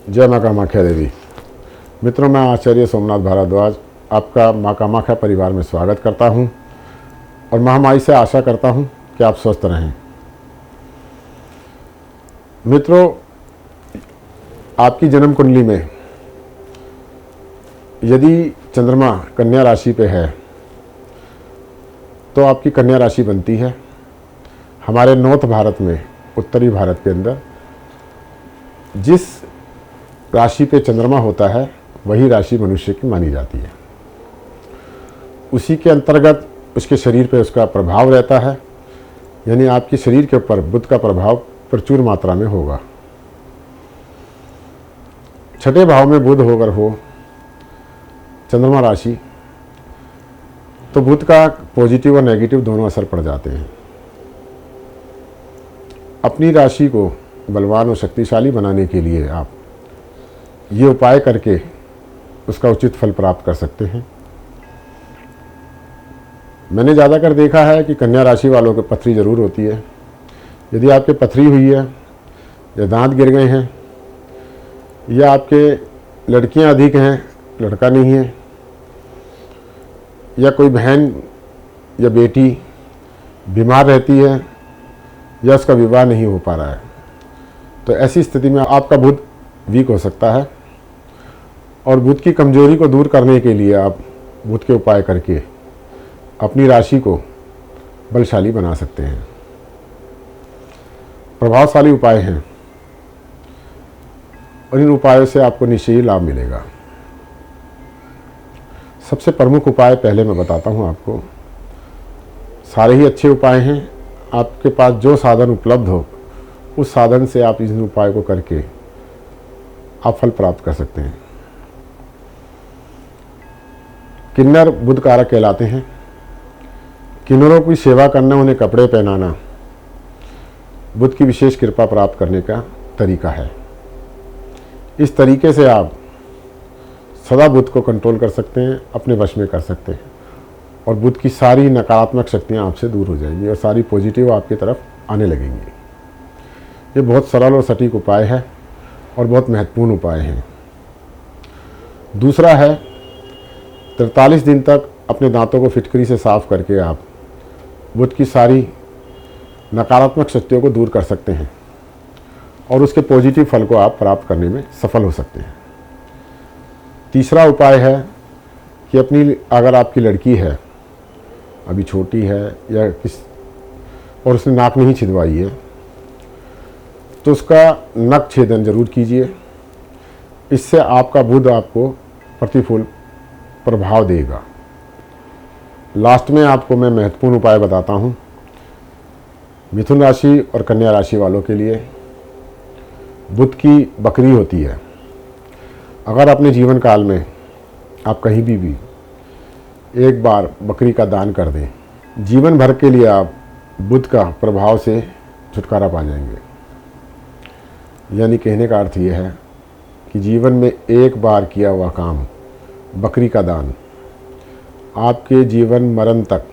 जय माँ कामाख्या देवी। मित्रों, मैं आचार्य सोमनाथ भारद्वाज आपका माँ कामाख्या परिवार में स्वागत करता हूँ और महामाई से आशा करता हूँ कि आप स्वस्थ रहें। मित्रों, आपकी जन्म कुंडली में यदि चंद्रमा कन्या राशि पे है तो आपकी कन्या राशि बनती है। हमारे नॉर्थ भारत में, उत्तरी भारत के अंदर जिस राशि पे चंद्रमा होता है वही राशि मनुष्य की मानी जाती है। उसी के अंतर्गत उसके शरीर पे उसका प्रभाव रहता है, यानी आपके शरीर के ऊपर बुध का प्रभाव प्रचुर मात्रा में होगा। छठे भाव में बुध होकर हो चंद्रमा राशि तो बुध का पॉजिटिव और नेगेटिव दोनों असर पड़ जाते हैं। अपनी राशि को बलवान और शक्तिशाली बनाने के लिए आप ये उपाय करके उसका उचित फल प्राप्त कर सकते हैं। मैंने ज़्यादातर देखा है कि कन्या राशि वालों को पथरी ज़रूर होती है। यदि आपके पथरी हुई है या दांत गिर गए हैं या आपके लड़कियां अधिक हैं, लड़का नहीं है, या कोई बहन या बेटी बीमार रहती है या उसका विवाह नहीं हो पा रहा है, तो ऐसी स्थिति में आपका बुध वीक हो सकता है। और बुध की कमजोरी को दूर करने के लिए आप बुध के उपाय करके अपनी राशि को बलशाली बना सकते हैं। प्रभावशाली उपाय हैं और इन उपायों से आपको निश्चय ही लाभ मिलेगा। सबसे प्रमुख उपाय पहले मैं बताता हूं आपको। सारे ही अच्छे उपाय हैं, आपके पास जो साधन उपलब्ध हो उस साधन से आप इस उपाय को करके आप फल प्राप्त कर सकते हैं। किन्नर बुध कारक कहलाते हैं। किन्नरों की सेवा करना, उन्हें कपड़े पहनाना बुध की विशेष कृपा प्राप्त करने का तरीका है। इस तरीके से आप सदा बुध को कंट्रोल कर सकते हैं, अपने वश में कर सकते हैं और बुध की सारी नकारात्मक शक्तियां आपसे दूर हो जाएंगी और सारी पॉजिटिव आपकी तरफ आने लगेंगी। ये बहुत सरल और सटीक उपाय है और बहुत महत्वपूर्ण उपाय हैं। दूसरा है 43 दिन तक अपने दांतों को फिटकरी से साफ करके आप बुध की सारी नकारात्मक शक्तियों को दूर कर सकते हैं और उसके पॉजिटिव फल को आप प्राप्त करने में सफल हो सकते हैं। तीसरा उपाय है कि अपनी, अगर आपकी लड़की है, अभी छोटी है या और उसने नाक नहीं छिदवाई है, तो उसका नख छेदन जरूर कीजिए। इससे आपका बुध आपको प्रतिकूल प्रभाव देगा। लास्ट में आपको मैं महत्वपूर्ण उपाय बताता हूँ मिथुन राशि और कन्या राशि वालों के लिए। बुध की बकरी होती है। अगर अपने जीवन काल में आप कहीं भी एक बार बकरी का दान कर दें, जीवन भर के लिए आप बुध का प्रभाव से छुटकारा पा जाएंगे। यानी कहने का अर्थ यह है कि जीवन में एक बार किया हुआ काम, बकरी का दान, आपके जीवन मरण तक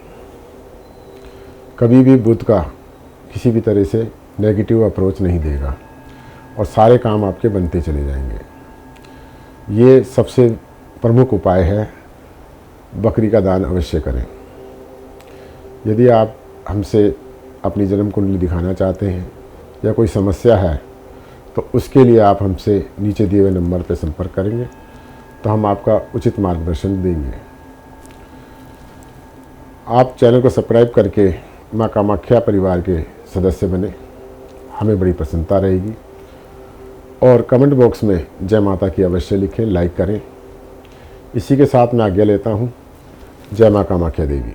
कभी भी बुध का किसी भी तरह से नेगेटिव अप्रोच नहीं देगा और सारे काम आपके बनते चले जाएंगे। ये सबसे प्रमुख उपाय है। बकरी का दान अवश्य करें। यदि आप हमसे अपनी जन्म कुंडली दिखाना चाहते हैं या कोई समस्या है तो उसके लिए आप हमसे नीचे दिए हुए नंबर पर संपर्क करेंगे तो हम आपका उचित मार्गदर्शन देंगे। आप चैनल को सब्सक्राइब करके माँ कामाख्या परिवार के सदस्य बने, हमें बड़ी प्रसन्नता रहेगी। और कमेंट बॉक्स में जय माता की अवश्य लिखें, लाइक करें। इसी के साथ मैं आज्ञा लेता हूँ। जय माँ कामाख्या देवी।